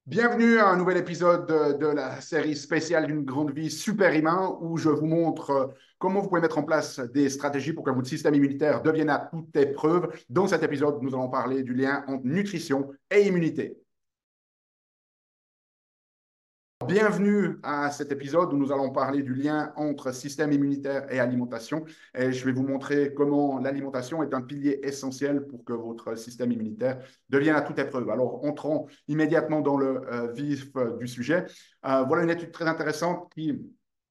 Bienvenue à un nouvel épisode de la série spéciale d'une grande vie super humain où je vous montre comment vous pouvez mettre en place des stratégies pour que votre système immunitaire devienne à toute épreuve. Dans cet épisode, nous allons parler du lien entre nutrition et immunité. Bienvenue à cet épisode où nous allons parler du lien entre système immunitaire et alimentation. Et je vais vous montrer comment l'alimentation est un pilier essentiel pour que votre système immunitaire devienne à toute épreuve. Alors, entrons immédiatement dans le vif du sujet. Voilà une étude très intéressante qui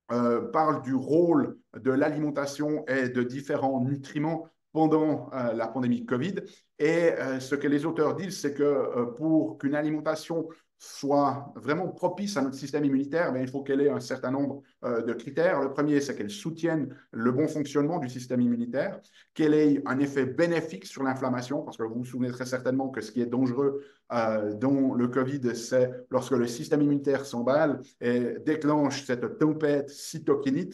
parle du rôle de l'alimentation et de différents nutriments pendant la pandémie Covid. Et ce que les auteurs disent, c'est que pour qu'une alimentation soit vraiment propice à notre système immunitaire, mais il faut qu'elle ait un certain nombre de critères. Le premier, c'est qu'elle soutienne le bon fonctionnement du système immunitaire, qu'elle ait un effet bénéfique sur l'inflammation, parce que vous vous souvenez très certainement que ce qui est dangereux dans le Covid, c'est lorsque le système immunitaire s'emballe et déclenche cette tempête cytokinique.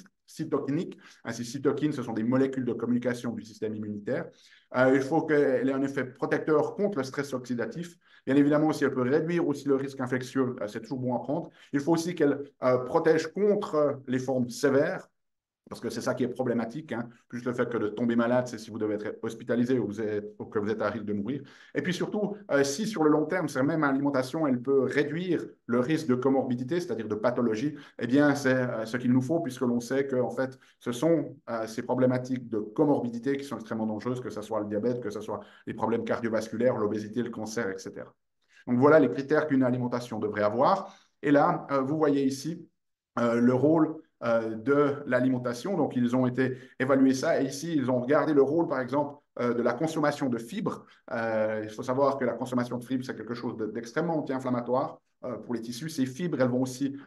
Ainsi, cytokines, ce sont des molécules de communication du système immunitaire. Il faut qu'elle ait un effet protecteur contre le stress oxydatif. Bien évidemment, si elle peut réduire aussi le risque infectieux, c'est toujours bon à prendre. Il faut aussi qu'elle protège contre les formes sévères, parce que c'est ça qui est problématique, hein. Plus le fait que de tomber malade, c'est si vous devez être hospitalisé ou que vous êtes à risque de mourir. Et puis surtout, si sur le long terme, cette même alimentation, elle peut réduire le risque de comorbidité, c'est-à-dire de pathologie, eh bien, c'est ce qu'il nous faut, puisque l'on sait que, en fait, ce sont ces problématiques de comorbidité qui sont extrêmement dangereuses, que ce soit le diabète, que ce soit les problèmes cardiovasculaires, l'obésité, le cancer, etc. Donc voilà les critères qu'une alimentation devrait avoir. Et là, vous voyez ici le rôle de l'alimentation. Donc, ils ont été évalués ça. Et ici, ils ont regardé le rôle, par exemple, de la consommation de fibres. Il faut savoir que la consommation de fibres, c'est quelque chose d'extrêmement anti-inflammatoire pour les tissus. Ces fibres, elles vont aussi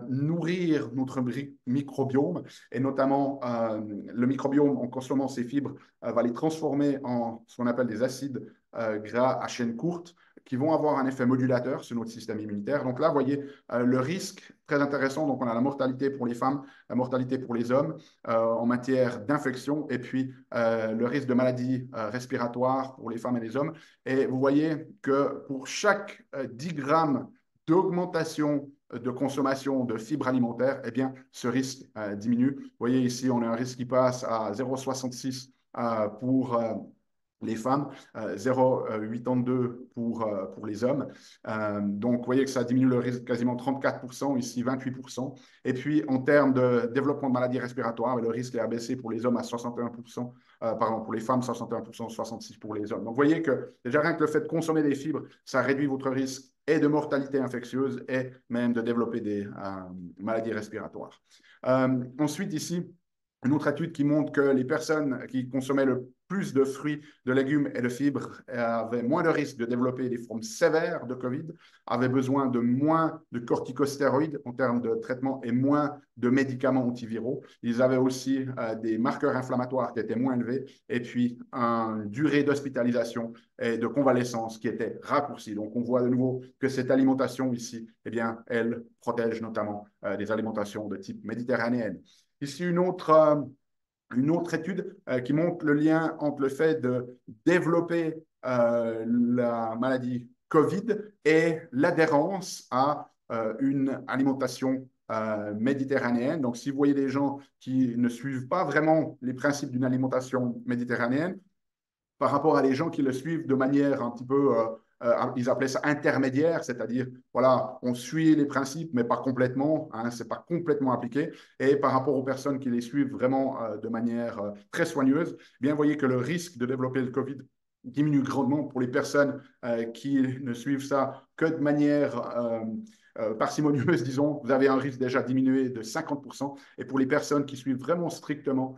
nourrir notre microbiome. Et notamment, le microbiome, en consommant ces fibres, va les transformer en ce qu'on appelle des acides gras à chaîne courte qui vont avoir un effet modulateur sur notre système immunitaire. Donc là, vous voyez le risque très intéressant. Donc, on a la mortalité pour les femmes, la mortalité pour les hommes en matière d'infection et puis le risque de maladies respiratoires pour les femmes et les hommes. Et vous voyez que pour chaque 10 grammes d'augmentation de consommation de fibres alimentaires, eh bien, ce risque diminue. Vous voyez ici, on a un risque qui passe à 0,66 pour les femmes, 0,82 pour les hommes. Donc, vous voyez que ça diminue le risque quasiment 34%, ici 28%. Et puis, en termes de développement de maladies respiratoires, le risque est abaissé pour les hommes à 61%, pardon, pour les femmes, 61%, 66% pour les hommes. Donc, vous voyez que déjà rien que le fait de consommer des fibres, ça réduit votre risque et de mortalité infectieuse et même de développer des maladies respiratoires. Ensuite, ici, une autre étude qui montre que les personnes qui consommaient le plus de fruits, de légumes et de fibres avaient moins de risque de développer des formes sévères de COVID, avaient besoin de moins de corticostéroïdes en termes de traitement et moins de médicaments antiviraux. Ils avaient aussi des marqueurs inflammatoires qui étaient moins élevés et puis une durée d'hospitalisation et de convalescence qui était raccourcie. Donc, on voit de nouveau que cette alimentation ici, eh bien, elle protège notamment des alimentations de type méditerranéenne. Ici, une autre étude qui montre le lien entre le fait de développer la maladie COVID et l'adhérence à une alimentation méditerranéenne. Donc, si vous voyez des gens qui ne suivent pas vraiment les principes d'une alimentation méditerranéenne, par rapport à des gens qui le suivent de manière un petit peu, ils appelaient ça intermédiaire, c'est-à-dire, voilà, on suit les principes, mais pas complètement, hein, c'est pas complètement appliqué. Et par rapport aux personnes qui les suivent vraiment de manière très soigneuse, eh bien, vous voyez que le risque de développer le COVID diminue grandement pour les personnes qui ne suivent ça que de manière parcimonieuse, disons. Vous avez un risque déjà diminué de 50%. Et pour les personnes qui suivent vraiment strictement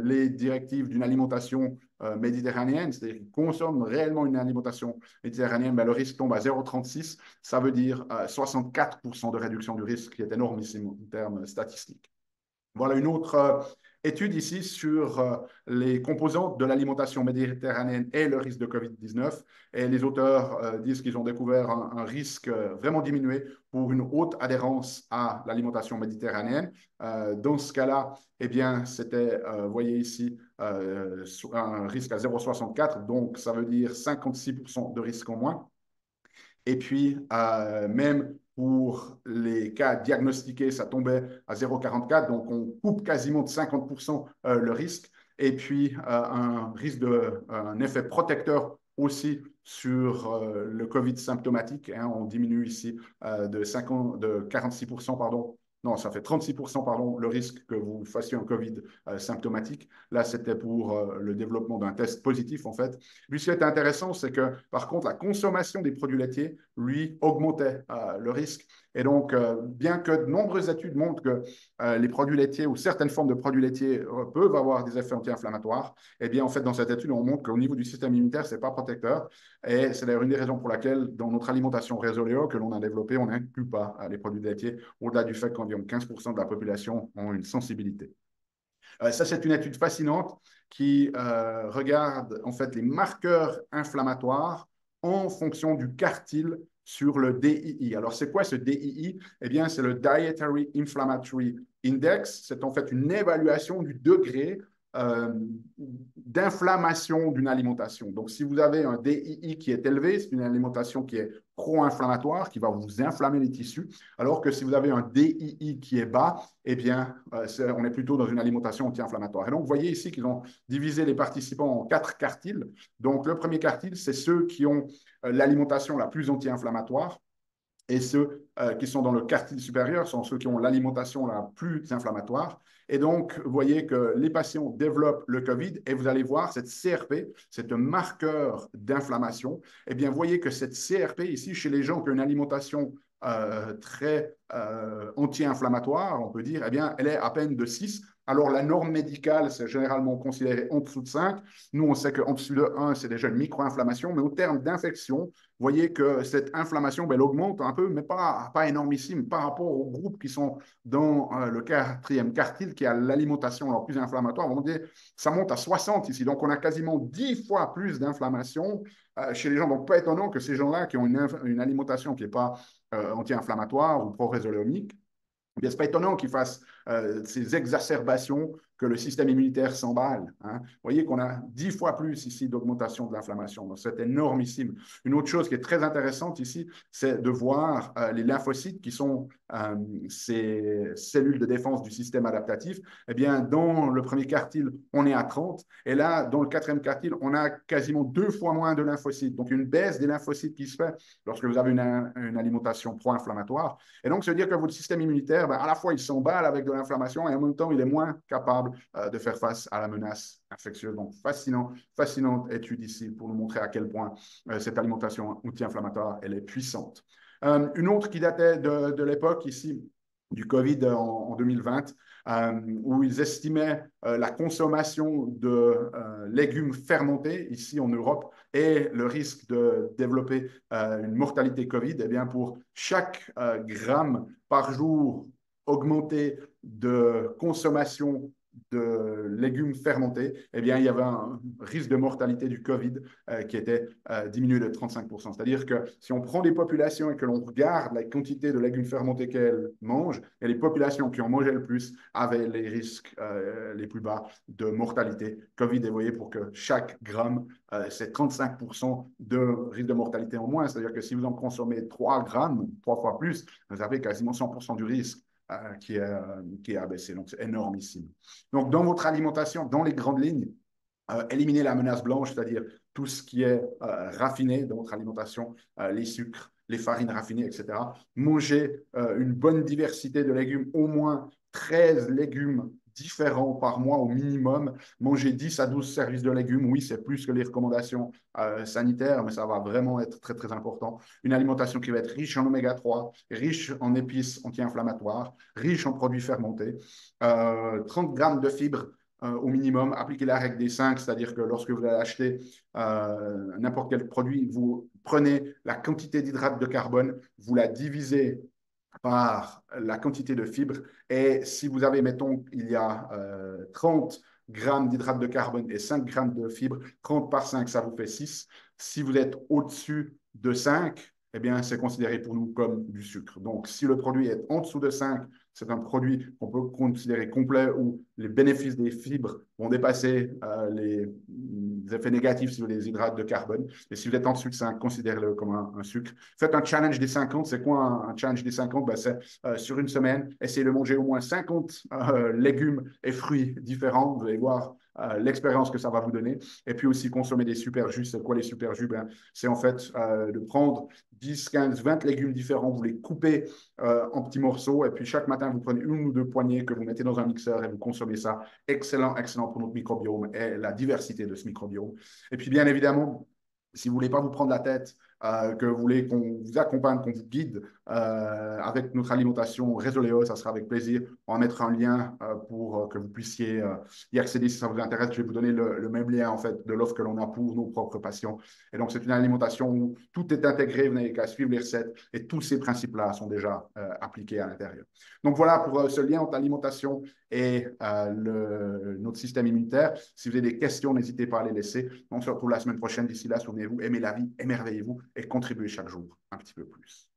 les directives d'une alimentation méditerranéenne, c'est-à-dire qu'ils consomment réellement une alimentation méditerranéenne, ben, le risque tombe à 0,36. Ça veut dire 64% de réduction du risque, qui est énormissime en termes statistiques. Voilà une autre étude ici sur les composantes de l'alimentation méditerranéenne et le risque de COVID-19. Et les auteurs disent qu'ils ont découvert un risque vraiment diminué pour une haute adhérence à l'alimentation méditerranéenne. Dans ce cas-là, eh bien, c'était, vous voyez ici, un risque à 0,64, donc ça veut dire 56% de risque en moins. Et puis, même pour les cas diagnostiqués, ça tombait à 0,44. Donc, on coupe quasiment de 50% le risque. Et puis, un effet protecteur aussi sur le COVID symptomatique. Hein, on diminue ici de 46%, pardon. Non, ça fait 36%, pardon, le risque que vous fassiez un COVID symptomatique. Là, c'était pour le développement d'un test positif, en fait. Puis, ce qui est intéressant, c'est que, par contre, la consommation des produits laitiers, lui, augmentait le risque. Et donc, bien que de nombreuses études montrent que les produits laitiers ou certaines formes de produits laitiers peuvent avoir des effets anti-inflammatoires, eh bien, en fait, dans cette étude, on montre qu'au niveau du système immunitaire, ce n'est pas protecteur. Et c'est d'ailleurs une des raisons pour laquelle, dans notre alimentation Resoleo que l'on a développée, on n'inclut pas les produits laitiers, au-delà du fait qu'environ 15% de la population ont une sensibilité. Ça, c'est une étude fascinante qui regarde en fait les marqueurs inflammatoires en fonction du quartile sur le DII. Alors, c'est quoi ce DII? Eh bien, c'est le Dietary Inflammatory Index. C'est en fait une évaluation du degré euh, d'inflammation d'une alimentation. Donc, si vous avez un DII qui est élevé, c'est une alimentation qui est pro-inflammatoire, qui va vous inflammer les tissus, alors que si vous avez un DII qui est bas, eh bien, on est plutôt dans une alimentation anti-inflammatoire. Et donc, vous voyez ici qu'ils ont divisé les participants en 4 quartiles. Donc, le premier quartile, c'est ceux qui ont l'alimentation la plus anti-inflammatoire. Et ceux qui sont dans le quartile supérieur sont ceux qui ont l'alimentation la plus inflammatoire. Et donc, vous voyez que les patients développent le COVID et vous allez voir cette CRP, cette marqueur d'inflammation. Eh bien, vous voyez que cette CRP ici, chez les gens qui ont une alimentation très anti-inflammatoire, on peut dire, eh bien, elle est à peine de 6. Alors, la norme médicale, c'est généralement considéré en dessous de 5. Nous, on sait qu'en dessous de 1, c'est déjà une micro-inflammation, mais au terme d'infection, vous voyez que cette inflammation, ben, elle augmente un peu, mais pas énormissime par rapport aux groupes qui sont dans le quatrième quartile, qui a l'alimentation la plus inflammatoire. On dit, ça monte à 60 ici. Donc, on a quasiment 10 fois plus d'inflammation chez les gens. Donc, pas étonnant que ces gens-là qui ont une alimentation qui n'est pas anti-inflammatoire ou pro-résoléomique, eh bien, ce n'est pas étonnant qu'ils fassent ces exacerbations, que le système immunitaire s'emballe. Hein. Vous voyez qu'on a 10 fois plus ici d'augmentation de l'inflammation. Donc, c'est énormissime. Une autre chose qui est très intéressante ici, c'est de voir les lymphocytes qui sont ces cellules de défense du système adaptatif. Eh bien, dans le premier quartile, on est à 30. Et là, dans le quatrième quartile, on a quasiment 2 fois moins de lymphocytes. Donc, une baisse des lymphocytes qui se fait lorsque vous avez une alimentation pro-inflammatoire. Et donc, ça veut dire que votre système immunitaire, ben, à la fois, il s'emballe avec de l'inflammation et en même temps, il est moins capable de faire face à la menace infectieuse. Donc, fascinante étude ici pour nous montrer à quel point cette alimentation anti-inflammatoire, elle est puissante. Une autre qui datait de l'époque ici, du COVID en 2020, où ils estimaient la consommation de légumes fermentés ici en Europe et le risque de développer une mortalité COVID. Eh bien, pour chaque gramme par jour augmenté de consommation de légumes fermentés, eh bien, il y avait un risque de mortalité du COVID qui était diminué de 35%. C'est-à-dire que si on prend des populations et que l'on regarde la quantité de légumes fermentés qu'elles mangent, et les populations qui en mangeaient le plus avaient les risques les plus bas de mortalité COVID. Et vous voyez, pour que chaque gramme, c'est 35% de risque de mortalité en moins. C'est-à-dire que si vous en consommez 3 grammes, 3 fois plus, vous avez quasiment 100% du risque qui est abaissé. Donc, c'est énormissime. Donc, dans votre alimentation, dans les grandes lignes, éliminer la menace blanche, c'est-à-dire tout ce qui est raffiné dans votre alimentation, les sucres, les farines raffinées, etc. Manger une bonne diversité de légumes, au moins 13 légumes différents par mois au minimum. Manger 10 à 12 services de légumes, oui, c'est plus que les recommandations sanitaires, mais ça va vraiment être très, très important. Une alimentation qui va être riche en oméga 3, riche en épices anti-inflammatoires, riche en produits fermentés, 30 grammes de fibres au minimum, appliquez la règle des 5, c'est-à-dire que lorsque vous allez acheter n'importe quel produit, vous prenez la quantité d'hydrates de carbone, vous la divisez par la quantité de fibres, et si vous avez, mettons, il y a 30 grammes d'hydrates de carbone et 5 grammes de fibres, 30 par 5, ça vous fait 6. Si vous êtes au-dessus de 5, eh bien, c'est considéré pour nous comme du sucre. Donc, si le produit est en dessous de 5, c'est un produit qu'on peut considérer complet où les bénéfices des fibres vont dépasser les effets négatifs sur les hydrates de carbone. Et si vous êtes en dessous de 5, considérez-le comme un sucre. Faites un challenge des 50. C'est quoi un challenge des 50? Ben, c'est sur une semaine, essayez de manger au moins 50 légumes et fruits différents. Vous allez voir l'expérience que ça va vous donner. Et puis aussi consommer des super jus. C'est quoi les super jus? Ben, c'est en fait de prendre 10, 15, 20 légumes différents, vous les coupez en petits morceaux et puis chaque matin, vous prenez une ou deux poignées que vous mettez dans un mixeur et vous consommez ça. Excellent, excellent pour notre microbiome et la diversité de ce microbiome. Et puis bien évidemment, si vous ne voulez pas vous prendre la tête, que vous voulez qu'on vous accompagne, qu'on vous guide avec notre alimentation Résoléo, ça sera avec plaisir. On va mettre un lien pour que vous puissiez y accéder si ça vous intéresse. Je vais vous donner le même lien en fait de l'offre que l'on a pour nos propres patients. Et donc, c'est une alimentation où tout est intégré, vous n'avez qu'à suivre les recettes et tous ces principes-là sont déjà appliqués à l'intérieur. Donc, voilà pour ce lien entre l'alimentation et notre système immunitaire. Si vous avez des questions, n'hésitez pas à les laisser. On se retrouve la semaine prochaine. D'ici là, souvenez-vous, aimez la vie, émerveillez-vous et contribuez chaque jour un petit peu plus.